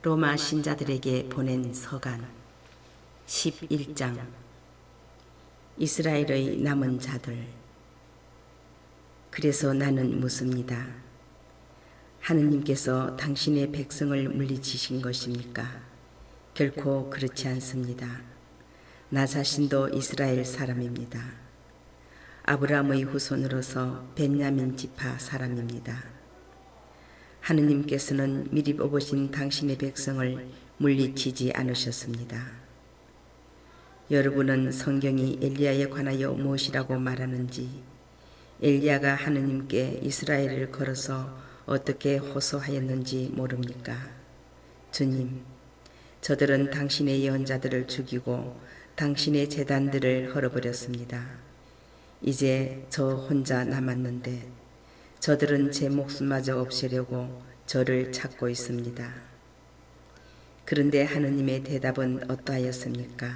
로마 신자들에게 보낸 서간 11장. 이스라엘의 남은 자들. 그래서 나는 묻습니다. 하느님께서 당신의 백성을 물리치신 것입니까? 결코 그렇지 않습니다. 나 자신도 이스라엘 사람입니다. 아브라함의 후손으로서 벤야민 지파 사람입니다. 하느님께서는 미리 뽑으신 당신의 백성을 물리치지 않으셨습니다. 여러분은 성경이 엘리야에 관하여 무엇이라고 말하는지, 엘리야가 하느님께 이스라엘을 걸어서 어떻게 호소하였는지 모릅니까? 주님, 저들은 당신의 예언자들을 죽이고 당신의 제단들을 헐어버렸습니다. 이제 저 혼자 남았는데 저들은 제 목숨마저 없애려고 저를 찾고 있습니다. 그런데 하느님의 대답은 어떠하였습니까?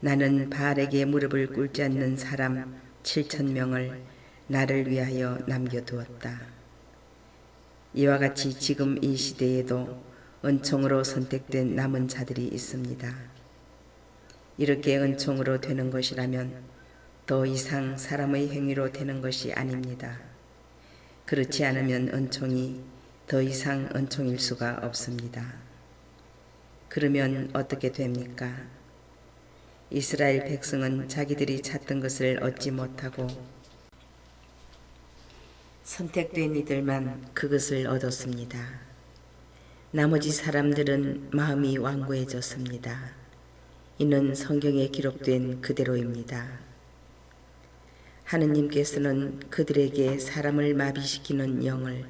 나는 바알에게 무릎을 꿇지 않는 사람 7,000명을 나를 위하여 남겨두었다. 이와 같이 지금 이 시대에도 은총으로 선택된 남은 자들이 있습니다. 이렇게 은총으로 되는 것이라면 더 이상 사람의 행위로 되는 것이 아닙니다. 그렇지 않으면 은총이 더 이상 은총일 수가 없습니다. 그러면 어떻게 됩니까? 이스라엘 백성은 자기들이 찾던 것을 얻지 못하고 선택된 이들만 그것을 얻었습니다. 나머지 사람들은 마음이 완고해졌습니다. 이는 성경에 기록된 그대로입니다. 하느님께서는 그들에게 사람을 마비시키는 영을,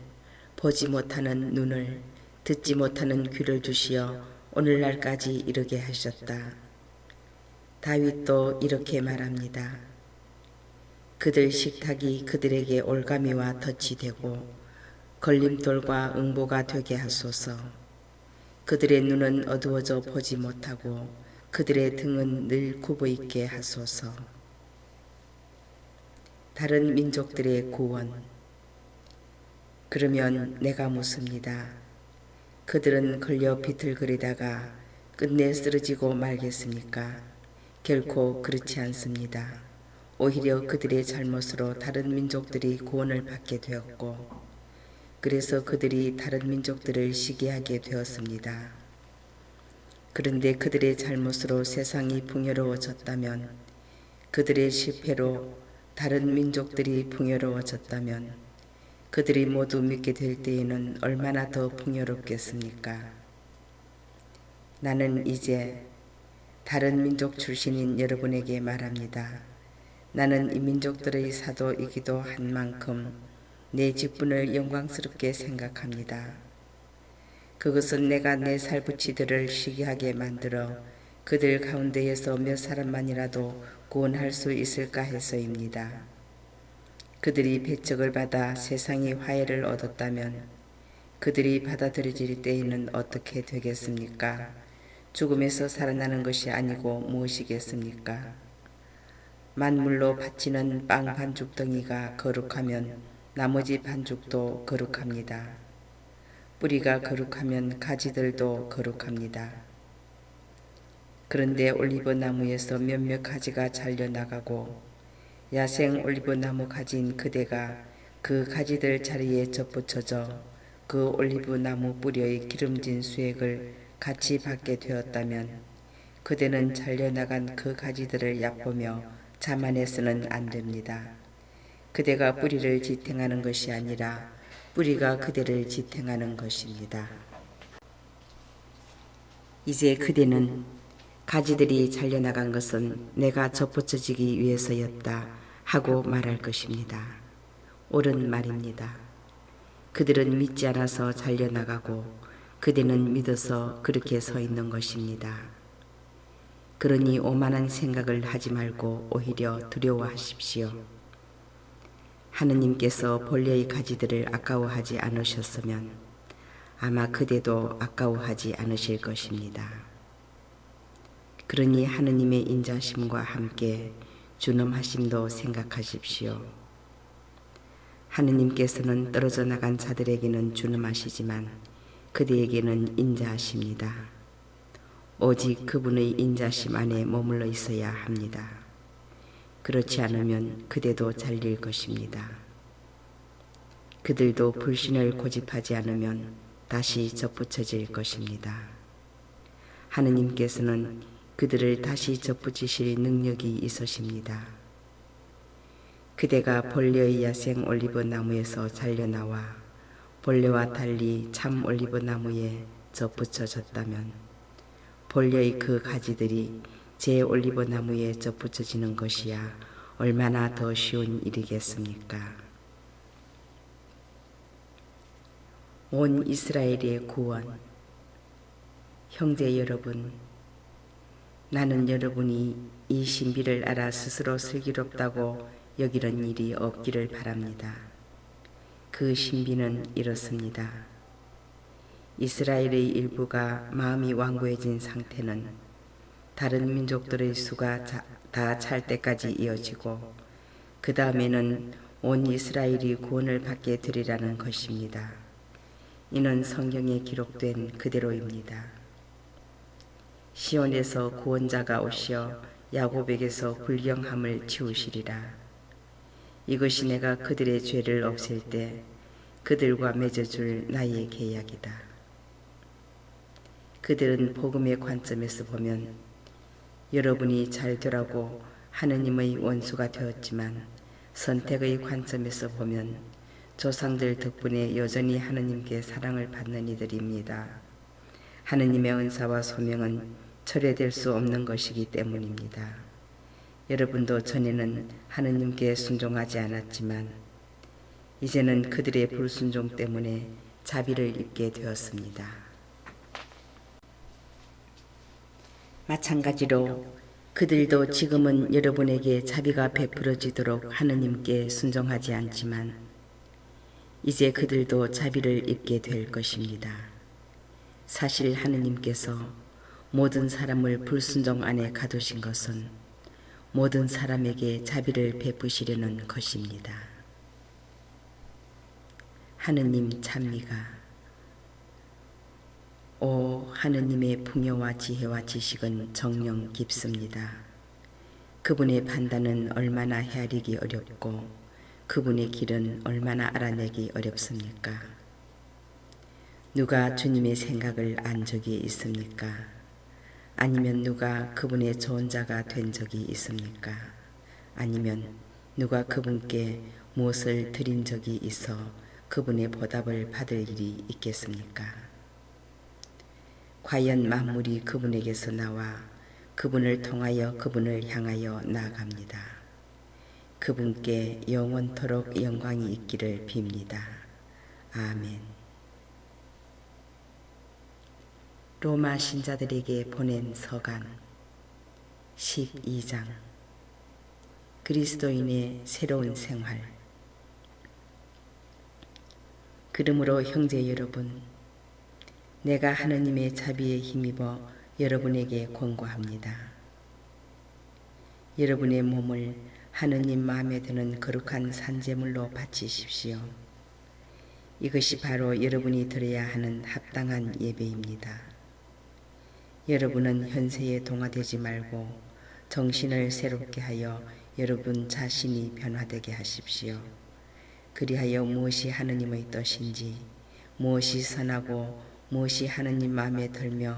보지 못하는 눈을, 듣지 못하는 귀를 주시어 오늘날까지 이르게 하셨다. 다윗도 이렇게 말합니다. 그들 식탁이 그들에게 올가미와 덫이 되고 걸림돌과 응보가 되게 하소서. 그들의 눈은 어두워져 보지 못하고 그들의 등은 늘 굽어 있게 하소서. 다른 민족들의 구원. 그러면 내가 묻습니다. 그들은 걸려 비틀거리다가 끝내 쓰러지고 말겠습니까? 결코 그렇지 않습니다. 오히려 그들의 잘못으로 다른 민족들이 구원을 받게 되었고, 그래서 그들이 다른 민족들을 시기하게 되었습니다. 그런데 그들의 잘못으로 세상이 풍요로워졌다면, 그들의 실패로 다른 민족들이 풍요로워졌다면 그들이 모두 믿게 될 때에는 얼마나 더 풍요롭겠습니까? 나는 이제 다른 민족 출신인 여러분에게 말합니다. 나는 이 민족들의 사도이기도 한 만큼 내 직분을 영광스럽게 생각합니다. 그것은 내가 내 살붙이들을 시기하게 만들어 그들 가운데에서 몇 사람만이라도 구원할 수 있을까 해서입니다. 그들이 배척을 받아 세상이 화해를 얻었다면 그들이 받아들여질 때에는 어떻게 되겠습니까? 죽음에서 살아나는 것이 아니고 무엇이겠습니까? 만물로 바치는 빵 반죽덩이가 거룩하면 나머지 반죽도 거룩합니다. 뿌리가 거룩하면 가지들도 거룩합니다. 그런데 올리브 나무에서 몇몇 가지가 잘려나가고 야생 올리브 나무 가지인 그대가 그 가지들 자리에 접붙여져 그 올리브 나무 뿌리의 기름진 수액을 같이 받게 되었다면 그대는 잘려나간 그 가지들을 얕보며 자만해서는 안 됩니다. 그대가 뿌리를 지탱하는 것이 아니라 뿌리가 그대를 지탱하는 것입니다. 이제 그대는 가지들이 잘려나간 것은 내가 접붙여지기 위해서였다 하고 말할 것입니다. 옳은 말입니다. 그들은 믿지 않아서 잘려나가고 그대는 믿어서 그렇게 서 있는 것입니다. 그러니 오만한 생각을 하지 말고 오히려 두려워하십시오. 하느님께서 본래의 가지들을 아까워하지 않으셨으면 아마 그대도 아까워하지 않으실 것입니다. 그러니 하느님의 인자심과 함께 준엄하심도 생각하십시오. 하느님께서는 떨어져 나간 자들에게는 준엄하시지만 그대에게는 인자하십니다. 오직 그분의 인자심 안에 머물러 있어야 합니다. 그렇지 않으면 그대도 잘릴 것입니다. 그들도 불신을 고집하지 않으면 다시 접붙여질 것입니다. 하느님께서는 그들을 다시 접붙이실 능력이 있으십니다. 그대가 본래의 야생 올리브 나무에서 잘려나와 본래와 달리 참 올리브 나무에 접붙여졌다면 본래의 그 가지들이 제 올리브 나무에 접붙여지는 것이야 얼마나 더 쉬운 일이겠습니까? 온 이스라엘의 구원. 형제 여러분, 나는 여러분이 이 신비를 알아 스스로 슬기롭다고 여기는 일이 없기를 바랍니다. 그 신비는 이렇습니다. 이스라엘의 일부가 마음이 완고해진 상태는 다른 민족들의 수가 다 찰 때까지 이어지고 그 다음에는 온 이스라엘이 구원을 받게 되리라는 것입니다. 이는 성경에 기록된 그대로입니다. 시온에서 구원자가 오시어 야곱에게서 불경함을 치우시리라. 이것이 내가 그들의 죄를 없앨 때 그들과 맺어줄 나의 계약이다. 그들은 복음의 관점에서 보면 여러분이 잘 되라고 하느님의 원수가 되었지만 선택의 관점에서 보면 조상들 덕분에 여전히 하느님께 사랑을 받는 이들입니다. 하느님의 은사와 소명은 철회될 수 없는 것이기 때문입니다. 여러분도 전에는 하느님께 순종하지 않았지만 이제는 그들의 불순종 때문에 자비를 입게 되었습니다. 마찬가지로 그들도 지금은 여러분에게 자비가 베풀어지도록 하느님께 순종하지 않지만 이제 그들도 자비를 입게 될 것입니다. 사실 하느님께서 모든 사람을 불순종 안에 가두신 것은 모든 사람에게 자비를 베푸시려는 것입니다. 하느님 찬미가 오 하느님의 풍요와 지혜와 지식은 정녕 깊습니다. 그분의 판단은 얼마나 헤아리기 어렵고 그분의 길은 얼마나 알아내기 어렵습니까? 누가 주님의 생각을 안 적이 있습니까? 아니면 누가 그분의 좋은 자가 된 적이 있습니까? 아니면 누가 그분께 무엇을 드린 적이 있어 그분의 보답을 받을 일이 있겠습니까? 과연 만물이 그분에게서 나와 그분을 통하여 그분을 향하여 나아갑니다. 그분께 영원토록 영광이 있기를 빕니다. 아멘. 로마 신자들에게 보낸 서간 12장. 그리스도인의 새로운 생활. 그러므로 형제 여러분, 내가 하느님의 자비에 힘입어 여러분에게 권고합니다. 여러분의 몸을 하느님 마음에 드는 거룩한 산제물로 바치십시오. 이것이 바로 여러분이 드려야 하는 합당한 예배입니다. 여러분은 현세에 동화되지 말고 정신을 새롭게 하여 여러분 자신이 변화되게 하십시오. 그리하여 무엇이 하느님의 뜻인지, 무엇이 선하고 무엇이 하느님 마음에 들며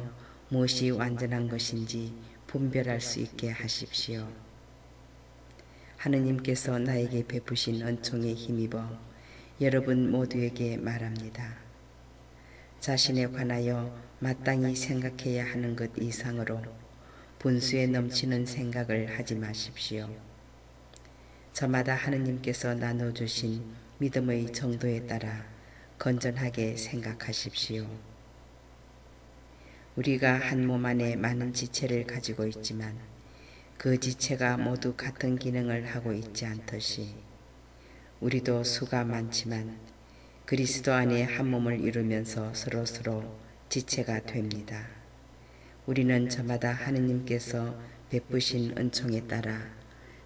무엇이 완전한 것인지 분별할 수 있게 하십시오. 하느님께서 나에게 베푸신 은총에 힘입어 여러분 모두에게 말합니다. 자신에 관하여 마땅히 생각해야 하는 것 이상으로 분수에 넘치는 생각을 하지 마십시오. 저마다 하느님께서 나눠주신 믿음의 정도에 따라 건전하게 생각하십시오. 우리가 한 몸 안에 많은 지체를 가지고 있지만 그 지체가 모두 같은 기능을 하고 있지 않듯이 우리도 수가 많지만 그리스도 안에 한 몸을 이루면서 서로서로 지체가 됩니다. 우리는 저마다 하느님께서 베푸신 은총에 따라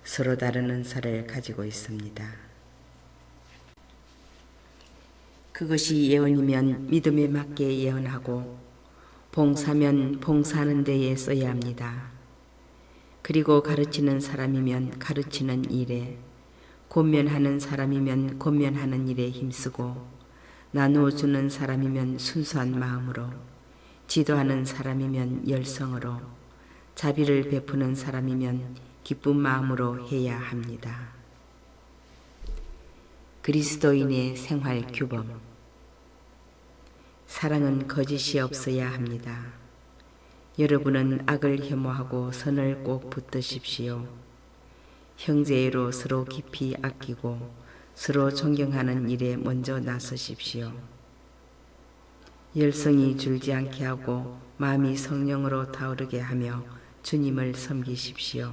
서로 다른 은사를 가지고 있습니다. 그것이 예언이면 믿음에 맞게 예언하고 봉사면 봉사하는 데에 써야 합니다. 그리고 가르치는 사람이면 가르치는 일에, 권면하는 사람이면 권면하는 일에 힘쓰고, 나누어 주는 사람이면 순수한 마음으로, 지도하는 사람이면 열성으로, 자비를 베푸는 사람이면 기쁜 마음으로 해야 합니다. 그리스도인의 생활 규범. 사랑은 거짓이 없어야 합니다. 여러분은 악을 혐오하고 선을 꼭 붙드십시오. 형제애로 서로 깊이 아끼고 서로 존경하는 일에 먼저 나서십시오. 열성이 줄지 않게 하고 마음이 성령으로 타오르게 하며 주님을 섬기십시오.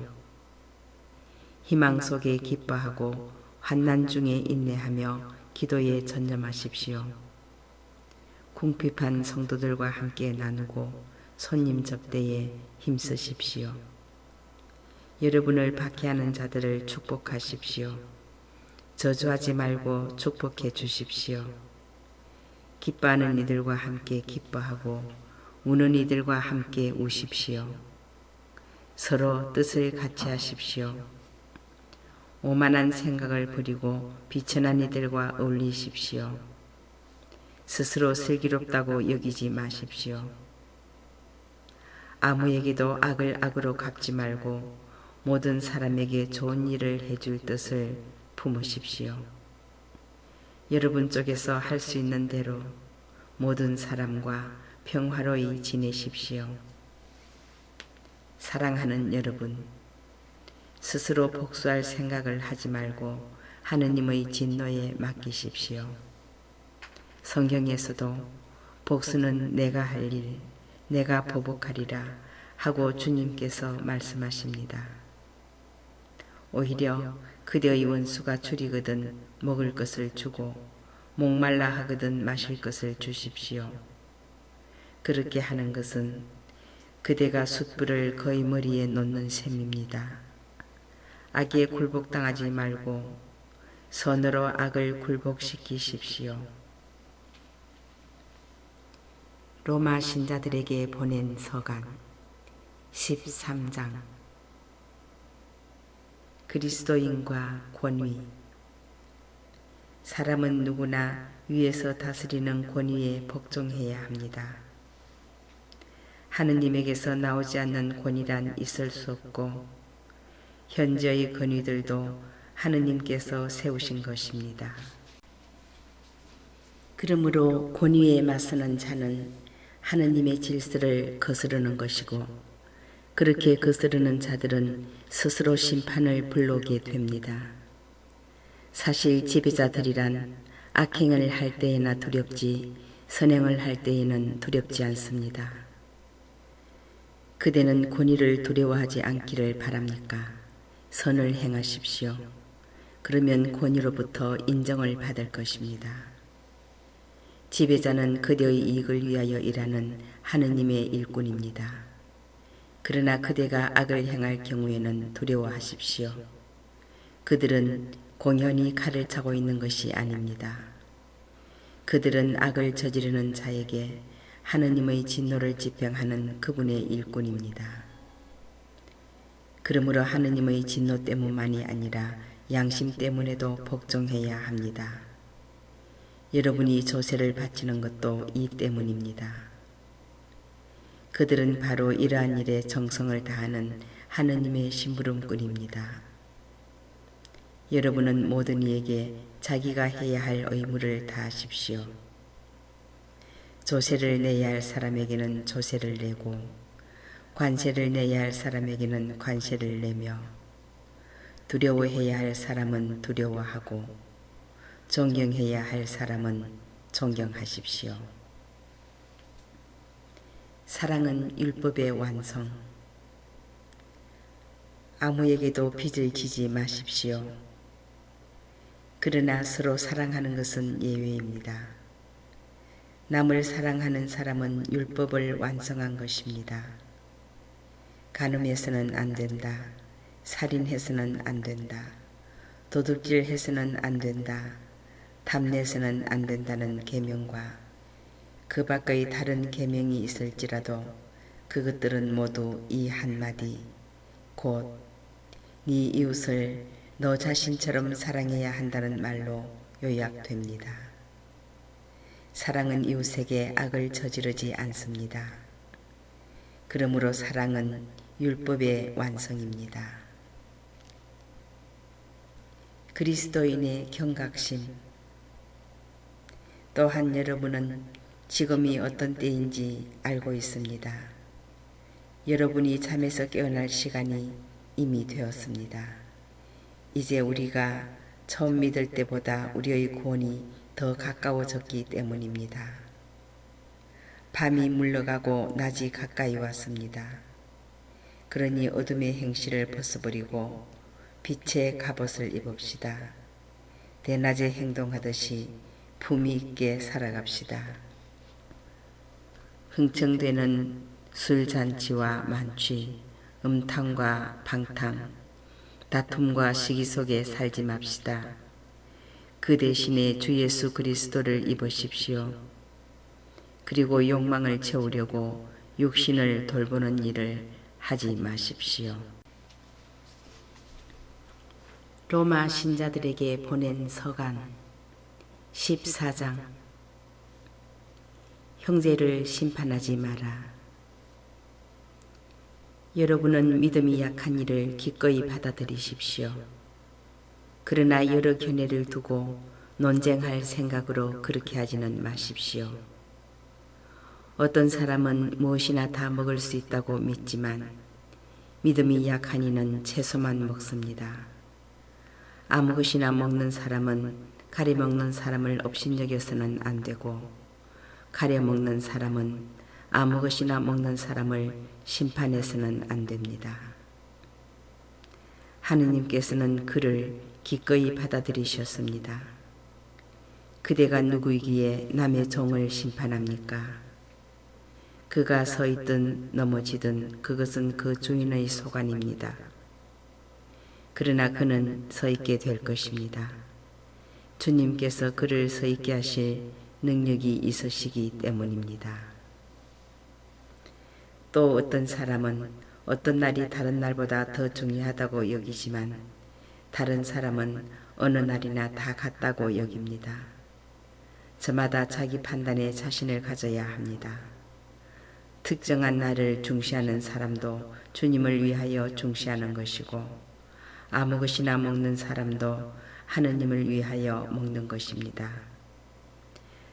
희망 속에 기뻐하고 환난 중에 인내하며 기도에 전념하십시오. 궁핍한 성도들과 함께 나누고 손님 접대에 힘쓰십시오. 여러분을 박해하는 자들을 축복하십시오. 저주하지 말고 축복해 주십시오. 기뻐하는 이들과 함께 기뻐하고 우는 이들과 함께 우십시오. 서로 뜻을 같이 하십시오. 오만한 생각을 버리고 비천한 이들과 어울리십시오. 스스로 슬기롭다고 여기지 마십시오. 아무에게도 악을 악으로 갚지 말고 모든 사람에게 좋은 일을 해줄 뜻을 품으십시오. 여러분 쪽에서 할 수 있는 대로 모든 사람과 평화로이 지내십시오. 사랑하는 여러분, 스스로 복수할 생각을 하지 말고 하느님의 진노에 맡기십시오. 성경에서도 복수는 내가 할 일, 내가 보복하리라 하고 주님께서 말씀하십니다. 오히려 그대의 원수가 줄이거든 먹을 것을 주고 목말라 하거든 마실 것을 주십시오. 그렇게 하는 것은 그대가 숯불을 그의 머리에 놓는 셈입니다. 악에 굴복당하지 말고 선으로 악을 굴복시키십시오. 로마 신자들에게 보낸 서간 13장. 그리스도인과 권위. 사람은 누구나 위에서 다스리는 권위에 복종해야 합니다. 하느님에게서 나오지 않는 권위란 있을 수 없고 현재의 권위들도 하느님께서 세우신 것입니다. 그러므로 권위에 맞서는 자는 하느님의 질서를 거스르는 것이고 그렇게 거스르는 자들은 스스로 심판을 불러오게 됩니다. 사실 지배자들이란 악행을 할 때에나 두렵지 선행을 할 때에는 두렵지 않습니다. 그대는 권위를 두려워하지 않기를 바랍니까? 선을 행하십시오. 그러면 권위로부터 인정을 받을 것입니다. 지배자는 그대의 이익을 위하여 일하는 하느님의 일꾼입니다. 그러나 그대가 악을 행할 경우에는 두려워하십시오. 그들은 공연히 칼을 차고 있는 것이 아닙니다. 그들은 악을 저지르는 자에게 하느님의 진노를 집행하는 그분의 일꾼입니다. 그러므로 하느님의 진노 때문만이 아니라 양심 때문에도 복종해야 합니다. 여러분이 조세를 바치는 것도 이 때문입니다. 그들은 바로 이러한 일에 정성을 다하는 하느님의 심부름꾼입니다. 여러분은 모든 이에게 자기가 해야 할 의무를 다하십시오. 조세를 내야 할 사람에게는 조세를 내고 관세를 내야 할 사람에게는 관세를 내며 두려워해야 할 사람은 두려워하고 존경해야 할 사람은 존경하십시오. 사랑은 율법의 완성. 아무에게도 빚을 지지 마십시오. 그러나 서로 사랑하는 것은 예외입니다. 남을 사랑하는 사람은 율법을 완성한 것입니다. 간음해서는 안 된다. 살인해서는 안 된다. 도둑질해서는 안 된다. 탐내서는 안 된다는 계명과 그 밖의 다른 계명이 있을지라도 그것들은 모두 이 한마디 곧 네 이웃을 너 자신처럼 사랑해야 한다는 말로 요약됩니다. 사랑은 이웃에게 악을 저지르지 않습니다. 그러므로 사랑은 율법의 완성입니다. 그리스도인의 경각심. 또한 여러분은 지금이 어떤 때인지 알고 있습니다. 여러분이 잠에서 깨어날 시간이 이미 되었습니다. 이제 우리가 처음 믿을 때보다 우리의 구원이 더 가까워졌기 때문입니다. 밤이 물러가고 낮이 가까이 왔습니다. 그러니 어둠의 행실을 벗어버리고 빛의 갑옷을 입읍시다. 대낮에 행동하듯이 품위 있게 살아갑시다. 흥청되는 술잔치와 만취, 음탕과 방탕, 다툼과 시기 속에 살지 맙시다. 그 대신에 주 예수 그리스도를 입으십시오. 그리고 욕망을 채우려고 육신을 돌보는 일을 하지 마십시오. 로마 신자들에게 보낸 서간 14장. 형제를 심판하지 마라. 여러분은 믿음이 약한 이를 기꺼이 받아들이십시오. 그러나 여러 견해를 두고 논쟁할 생각으로 그렇게 하지는 마십시오. 어떤 사람은 무엇이나 다 먹을 수 있다고 믿지만 믿음이 약한 이는 채소만 먹습니다. 아무 것이나 먹는 사람은 가려먹는 사람을 업신여겨서는 안 되고 가려먹는 사람은 아무 것이나 먹는 사람을 심판해서는 안 됩니다. 하느님께서는 그를 기꺼이 받아들이셨습니다. 그대가 누구이기에 남의 종을 심판합니까? 그가 서 있든 넘어지든 그것은 그 주인의 소관입니다. 그러나 그는 서 있게 될 것입니다. 주님께서 그를 서 있게 하실 능력이 있으시기 때문입니다. 또 어떤 사람은 어떤 날이 다른 날보다 더 중요하다고 여기지만 다른 사람은 어느 날이나 다 같다고 여깁니다. 저마다 자기 판단에 자신을 가져야 합니다. 특정한 날을 중시하는 사람도 주님을 위하여 중시하는 것이고 아무 것이나 먹는 사람도 하느님을 위하여 먹는 것입니다.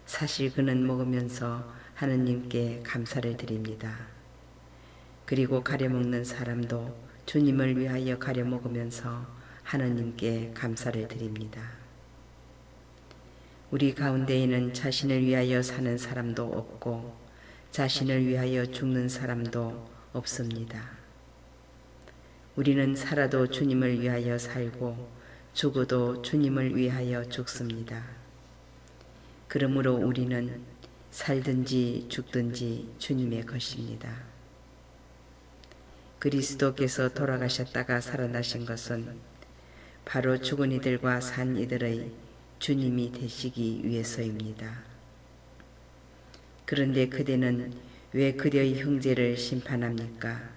사실 그는 먹으면서 하느님께 감사를 드립니다. 그리고 가려먹는 사람도 주님을 위하여 가려먹으면서 하느님께 감사를 드립니다. 우리 가운데에는 자신을 위하여 사는 사람도 없고 자신을 위하여 죽는 사람도 없습니다. 우리는 살아도 주님을 위하여 살고 죽어도 주님을 위하여 죽습니다. 그러므로 우리는 살든지 죽든지 주님의 것입니다. 그리스도께서 돌아가셨다가 살아나신 것은 바로 죽은 이들과 산 이들의 주님이 되시기 위해서입니다. 그런데 그대는 왜 그대의 형제를 심판합니까?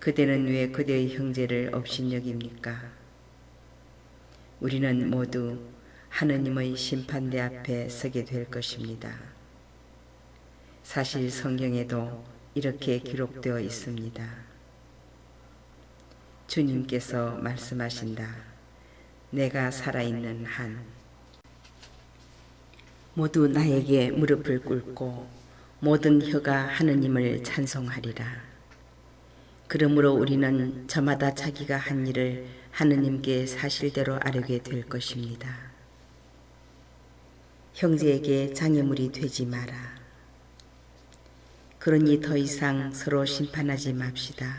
그대는 왜 그대의 형제를 업신여깁니까? 우리는 모두 하느님의 심판대 앞에 서게 될 것입니다. 사실 성경에도 이렇게 기록되어 있습니다. 주님께서 말씀하신다. 내가 살아있는 한 모두 나에게 무릎을 꿇고 모든 혀가 하느님을 찬송하리라. 그러므로 우리는 저마다 자기가 한 일을 하느님께 사실대로 아뢰게 될 것입니다. 형제에게 장애물이 되지 마라. 그러니 더 이상 서로 심판하지 맙시다.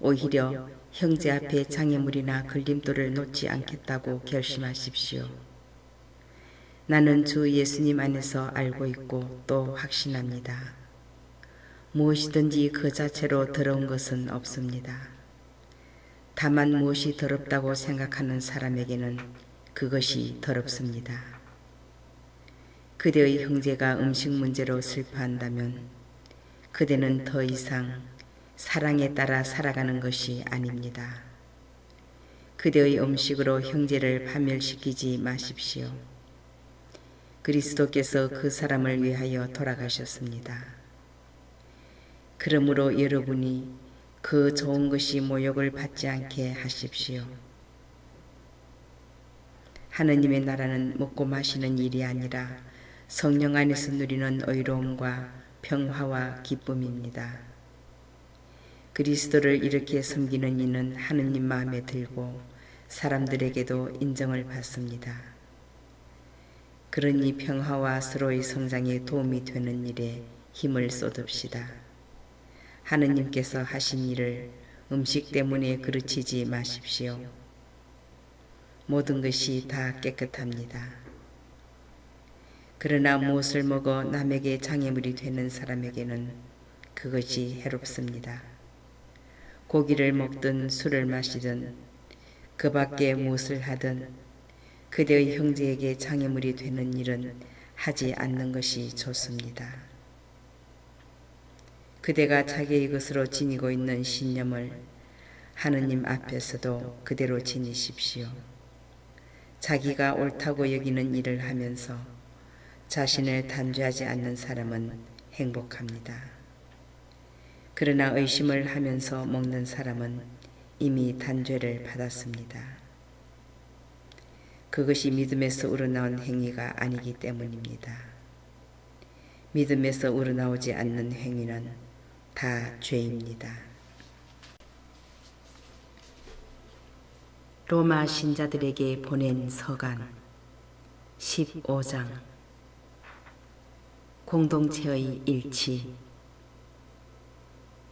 오히려 형제 앞에 장애물이나 걸림돌을 놓지 않겠다고 결심하십시오. 나는 주 예수님 안에서 알고 있고 또 확신합니다. 무엇이든지 그 자체로 더러운 것은 없습니다. 다만 무엇이 더럽다고 생각하는 사람에게는 그것이 더럽습니다. 그대의 형제가 음식 문제로 슬퍼한다면 그대는 더 이상 사랑에 따라 살아가는 것이 아닙니다. 그대의 음식으로 형제를 파멸시키지 마십시오. 그리스도께서 그 사람을 위하여 돌아가셨습니다. 그러므로 여러분이 그 좋은 것이 모욕을 받지 않게 하십시오. 하느님의 나라는 먹고 마시는 일이 아니라 성령 안에서 누리는 의로움과 평화와 기쁨입니다. 그리스도를 이렇게 섬기는 이는 하느님 마음에 들고 사람들에게도 인정을 받습니다. 그러니 평화와 서로의 성장에 도움이 되는 일에 힘을 쏟읍시다. 하느님께서 하신 일을 음식 때문에 그르치지 마십시오. 모든 것이 다 깨끗합니다. 그러나 무엇을 먹어 남에게 장애물이 되는 사람에게는 그것이 해롭습니다. 고기를 먹든 술을 마시든 그 밖에 무엇을 하든 그대의 형제에게 장애물이 되는 일은 하지 않는 것이 좋습니다. 그대가 자기의 것으로 지니고 있는 신념을 하느님 앞에서도 그대로 지니십시오. 자기가 옳다고 여기는 일을 하면서 자신을 단죄하지 않는 사람은 행복합니다. 그러나 의심을 하면서 먹는 사람은 이미 단죄를 받았습니다. 그것이 믿음에서 우러나온 행위가 아니기 때문입니다. 믿음에서 우러나오지 않는 행위는 다 죄입니다. 로마 신자들에게 보낸 서간 15장 공동체의 일치.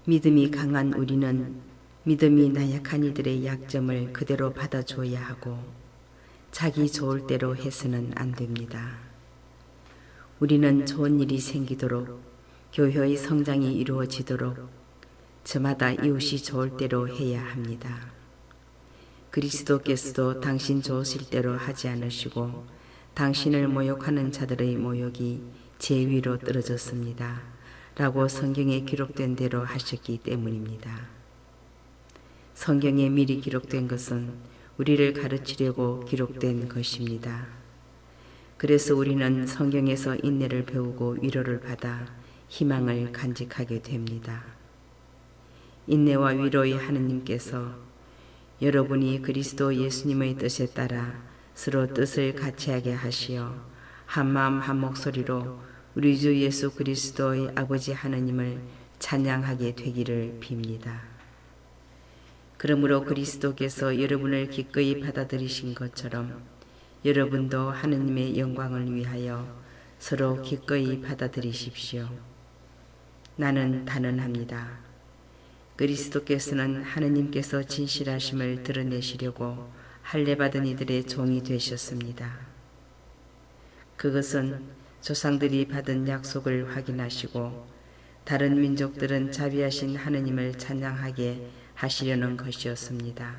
믿음이 강한 우리는 믿음이 나약한 이들의 약점을 그대로 받아줘야 하고 자기 좋을 대로 해서는 안 됩니다. 우리는 좋은 일이 생기도록 교회의 성장이 이루어지도록 저마다 이웃이 좋을 대로 해야 합니다. 그리스도께서도 당신 좋으실 대로 하지 않으시고 당신을 모욕하는 자들의 모욕이 제 위로 떨어졌습니다. 라고 성경에 기록된 대로 하셨기 때문입니다. 성경에 미리 기록된 것은 우리를 가르치려고 기록된 것입니다. 그래서 우리는 성경에서 인내를 배우고 위로를 받아 희망을 간직하게 됩니다. 인내와 위로의 하느님께서 여러분이 그리스도 예수님의 뜻에 따라 서로 뜻을 같이하게 하시어 한마음 한 목소리로 우리 주 예수 그리스도의 아버지 하느님을 찬양하게 되기를 빕니다. 그러므로 그리스도께서 여러분을 기꺼이 받아들이신 것처럼 여러분도 하느님의 영광을 위하여 서로 기꺼이 받아들이십시오. 나는 단언합니다. 그리스도께서는 하느님께서 진실하심을 드러내시려고 할례받은 이들의 종이 되셨습니다. 그것은 조상들이 받은 약속을 확인하시고 다른 민족들은 자비하신 하느님을 찬양하게 하시려는 것이었습니다.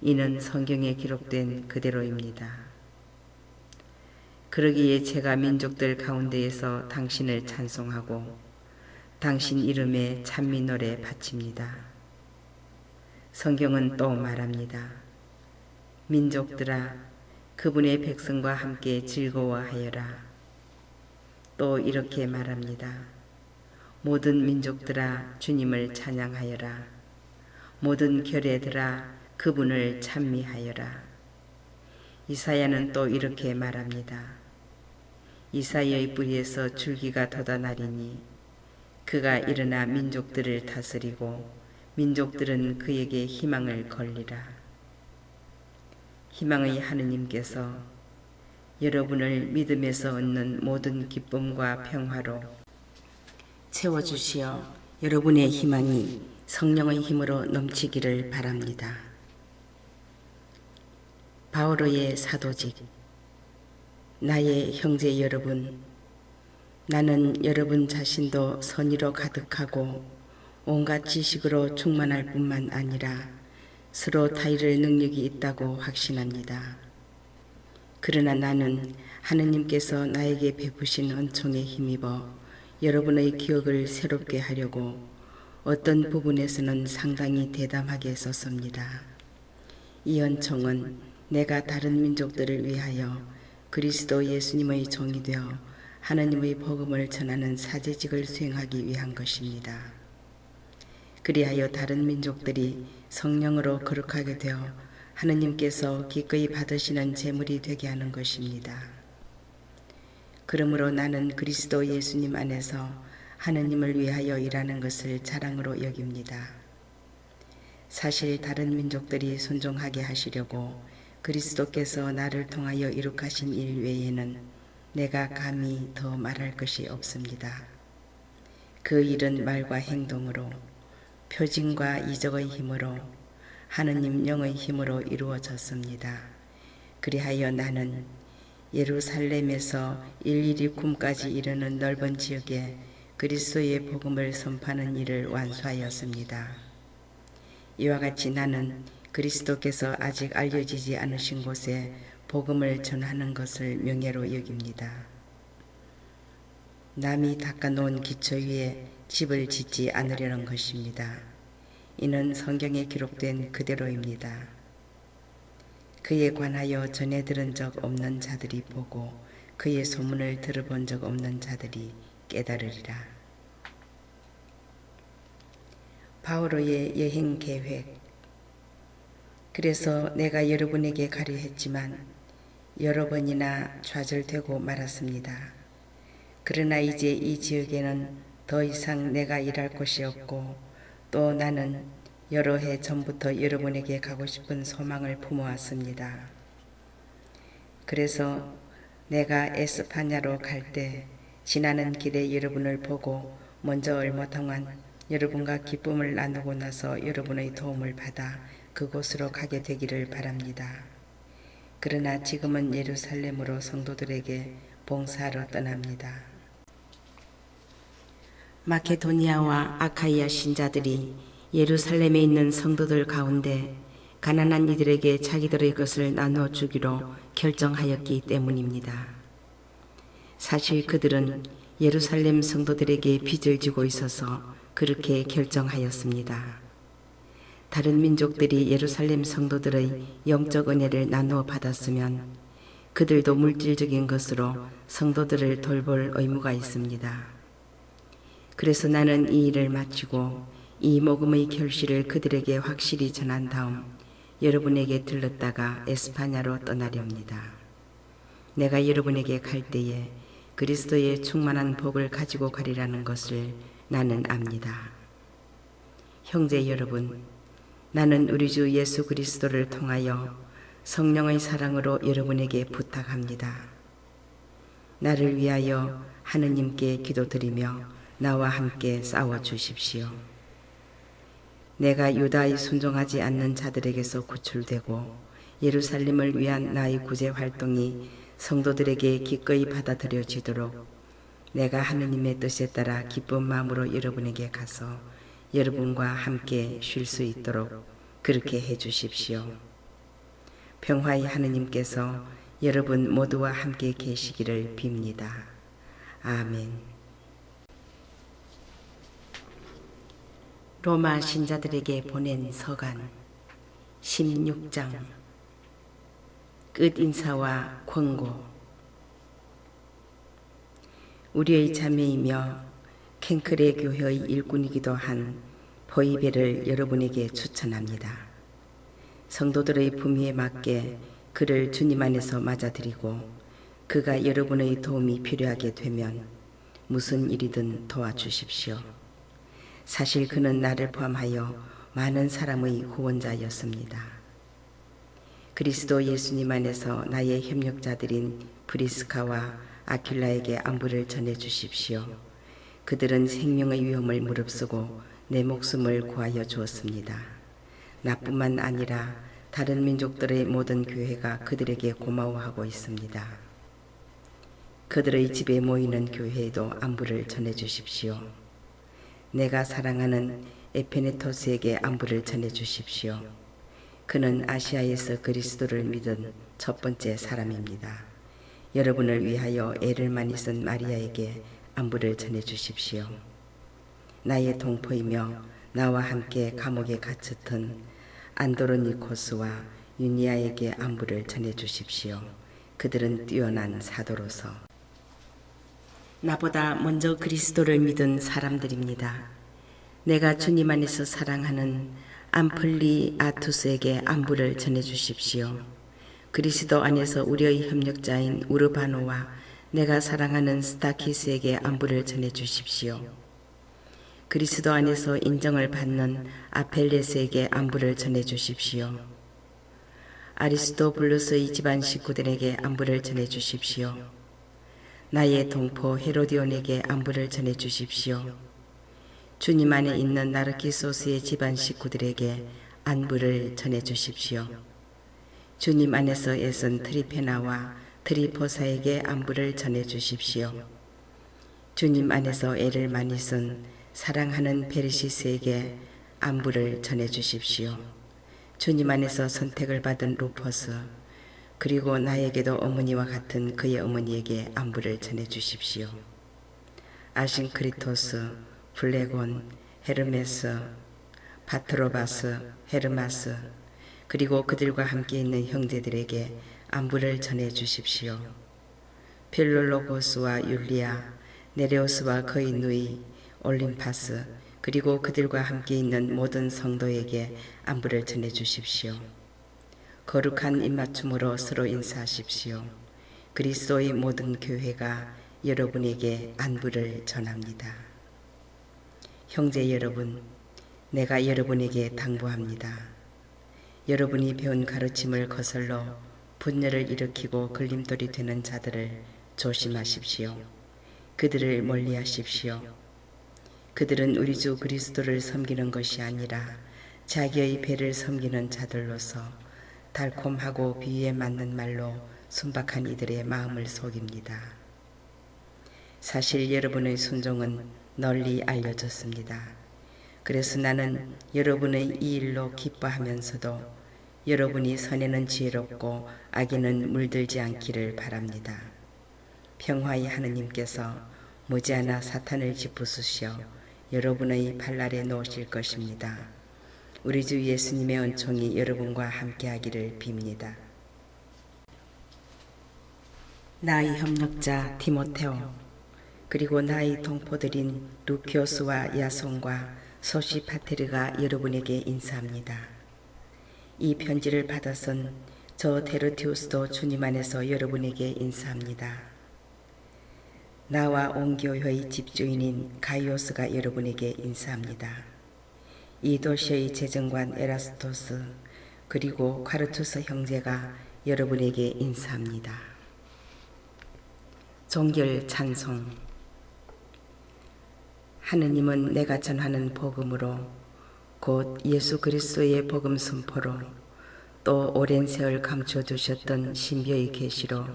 이는 성경에 기록된 그대로입니다. 그러기에 제가 민족들 가운데에서 당신을 찬송하고 당신 이름에 찬미 노래 바칩니다. 성경은 또 말합니다. 민족들아 그분의 백성과 함께 즐거워하여라. 또 이렇게 말합니다. 모든 민족들아 주님을 찬양하여라. 모든 결애들아 그분을 찬미하여라. 이사야는 또 이렇게 말합니다. 이사야의 뿌리에서 줄기가 돋아나리니 그가 일어나 민족들을 다스리고 민족들은 그에게 희망을 걸리라. 희망의 하느님께서 여러분을 믿음에서 얻는 모든 기쁨과 평화로 채워주시어 여러분의 희망이 성령의 힘으로 넘치기를 바랍니다. 바오로의 사도직. 나의 형제 여러분, 나는 여러분 자신도 선의로 가득하고 온갖 지식으로 충만할 뿐만 아니라 서로 타이를 능력이 있다고 확신합니다. 그러나 나는 하느님께서 나에게 베푸신 은총에 힘입어 여러분의 기억을 새롭게 하려고 어떤 부분에서는 상당히 대담하게 썼습니다. 이 은총은 내가 다른 민족들을 위하여 그리스도 예수님의 종이 되어 하느님의 복음을 전하는 사제직을 수행하기 위한 것입니다. 그리하여 다른 민족들이 성령으로 거룩하게 되어 하느님께서 기꺼이 받으시는 제물이 되게 하는 것입니다. 그러므로 나는 그리스도 예수님 안에서 하느님을 위하여 일하는 것을 자랑으로 여깁니다. 사실 다른 민족들이 순종하게 하시려고 그리스도께서 나를 통하여 이룩하신 일 외에는 내가 감히 더 말할 것이 없습니다. 그 일은 말과 행동으로, 표징과 이적의 힘으로, 하느님 영의 힘으로 이루어졌습니다. 그리하여 나는 예루살렘에서 일일이 굼까지 이르는 넓은 지역에 그리스도의 복음을 선포하는 일을 완수하였습니다. 이와 같이 나는 그리스도께서 아직 알려지지 않으신 곳에 복음을 전하는 것을 명예로 여깁니다. 남이 닦아놓은 기초 위에 집을 짓지 않으려는 것입니다. 이는 성경에 기록된 그대로입니다. 그에 관하여 전해 들은 적 없는 자들이 보고 그의 소문을 들어본 적 없는 자들이 깨달으리라. 바오로의 여행 계획. 그래서 내가 여러분에게 가려 했지만 여러 번이나 좌절되고 말았습니다. 그러나 이제 이 지역에는 더 이상 내가 일할 곳이 없고 또 나는 여러 해 전부터 여러분에게 가고 싶은 소망을 품어왔습니다. 그래서 내가 에스파냐로 갈 때 지나는 길에 여러분을 보고 먼저 얼마 동안 여러분과 기쁨을 나누고 나서 여러분의 도움을 받아 그곳으로 가게 되기를 바랍니다. 그러나 지금은 예루살렘으로 성도들에게 봉사하러 떠납니다. 마케도니아와 아카이아 신자들이 예루살렘에 있는 성도들 가운데 가난한 이들에게 자기들의 것을 나누어 주기로 결정하였기 때문입니다. 사실 그들은 예루살렘 성도들에게 빚을 지고 있어서 그렇게 결정하였습니다. 다른 민족들이 예루살렘 성도들의 영적 은혜를 나누어 받았으면 그들도 물질적인 것으로 성도들을 돌볼 의무가 있습니다. 그래서 나는 이 일을 마치고 이 복음의 결실을 그들에게 확실히 전한 다음 여러분에게 들렀다가 에스파냐로 떠나렵니다. 내가 여러분에게 갈 때에 그리스도의 충만한 복을 가지고 가리라는 것을 나는 압니다. 형제 여러분, 나는 우리 주 예수 그리스도를 통하여 성령의 사랑으로 여러분에게 부탁합니다. 나를 위하여 하느님께 기도드리며 나와 함께 싸워주십시오. 내가 유다에 순종하지 않는 자들에게서 구출되고 예루살렘을 위한 나의 구제 활동이 성도들에게 기꺼이 받아들여지도록 내가 하느님의 뜻에 따라 기쁜 마음으로 여러분에게 가서 여러분과 함께 쉴 수 있도록 그렇게 해주십시오. 평화의 하느님께서 여러분 모두와 함께 계시기를 빕니다. 아멘. 로마 신자들에게 보낸 서간 16장. 끝인사와 권고. 우리의 자매이며 켄크레 교회의 일꾼이기도 한 보이베를 여러분에게 추천합니다. 성도들의 품위에 맞게 그를 주님 안에서 맞아들이고 그가 여러분의 도움이 필요하게 되면 무슨 일이든 도와주십시오. 사실 그는 나를 포함하여 많은 사람의 후원자였습니다. 그리스도 예수님 안에서 나의 협력자들인 브리스카와 아킬라에게 안부를 전해주십시오. 그들은 생명의 위험을 무릅쓰고 내 목숨을 구하여 주었습니다. 나뿐만 아니라 다른 민족들의 모든 교회가 그들에게 고마워하고 있습니다. 그들의 집에 모이는 교회에도 안부를 전해주십시오. 내가 사랑하는 에페네토스에게 안부를 전해주십시오. 그는 아시아에서 그리스도를 믿은 첫 번째 사람입니다. 여러분을 위하여 애를 많이 쓴 마리아에게 안부를 전해 주십시오. 나의 동포이며 나와 함께 감옥에 갇혔던 안드로니코스와 유니아에게 안부를 전해 주십시오. 그들은 뛰어난 사도로서 나보다 먼저 그리스도를 믿은 사람들입니다. 내가 주님 안에서 사랑하는 암플리아투스에게 안부를 전해 주십시오. 그리스도 안에서 우리의 협력자인 우르바노와 내가 사랑하는 스타키스에게 안부를 전해 주십시오. 그리스도 안에서 인정을 받는 아펠레스에게 안부를 전해 주십시오. 아리스토블루스의 집안 식구들에게 안부를 전해 주십시오. 나의 동포 헤로디온에게 안부를 전해 주십시오. 주님 안에 있는 나르키소스의 집안 식구들에게 안부를 전해 주십시오. 주님 안에서 애쓴 트리페나와 트리포사에게 안부를 전해 주십시오. 주님 안에서 애를 많이 쓴 사랑하는 베르시스에게 안부를 전해 주십시오. 주님 안에서 선택을 받은 루퍼스, 그리고 나에게도 어머니와 같은 그의 어머니에게 안부를 전해 주십시오. 아신크리토스, 블레곤, 헤르메스, 바트로바스, 헤르마스, 그리고 그들과 함께 있는 형제들에게 안부를 전해 주십시오. 필롤로고스와 율리아, 네레오스와 그의 누이, 올림파스, 그리고 그들과 함께 있는 모든 성도에게 안부를 전해 주십시오. 거룩한 입맞춤으로 서로 인사하십시오. 그리스도의 모든 교회가 여러분에게 안부를 전합니다. 형제 여러분, 내가 여러분에게 당부합니다. 여러분이 배운 가르침을 거슬러 분열을 일으키고 걸림돌이 되는 자들을 조심하십시오. 그들을 멀리하십시오. 그들은 우리 주 그리스도를 섬기는 것이 아니라 자기의 배를 섬기는 자들로서 달콤하고 비유에 맞는 말로 순박한 이들의 마음을 속입니다. 사실 여러분의 순종은 널리 알려졌습니다. 그래서 나는 여러분의 이 일로 기뻐하면서도 여러분이 선에는 지혜롭고 악에는 물들지 않기를 바랍니다. 평화의 하느님께서 머지않아 사탄을 짚부수시어 여러분의 발날에 놓으실 것입니다. 우리 주 예수님의 은총이 여러분과 함께하기를 빕니다. 나의 협력자 디모테오, 그리고 나의 동포들인 루키오스와 야손과 소시파테르가 여러분에게 인사합니다. 이 편지를 받아선 저 데르티우스도 주님 안에서 여러분에게 인사합니다. 나와 온 교회의 집주인인 가이오스가 여러분에게 인사합니다. 이 도시의 재정관 에라스토스, 그리고 콰르투스 형제가 여러분에게 인사합니다. 종결 찬송. 하느님은 내가 전하는 복음으로, 곧 예수 그리스도의 복음 선포로, 또 오랜 세월 감춰두셨던 신비의 계시로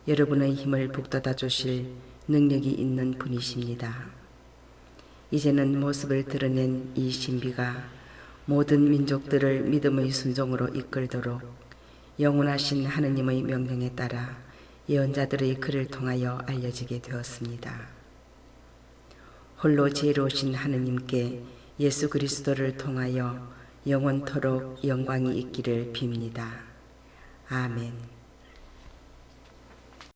여러분의 힘을 북돋아 주실 능력이 있는 분이십니다. 이제는 모습을 드러낸 이 신비가 모든 민족들을 믿음의 순종으로 이끌도록 영원하신 하느님의 명령에 따라 예언자들의 글을 통하여 알려지게 되었습니다. 홀로 지혜로우신 하느님께 예수 그리스도를 통하여 영원토록 영광이 있기를 빕니다. 아멘.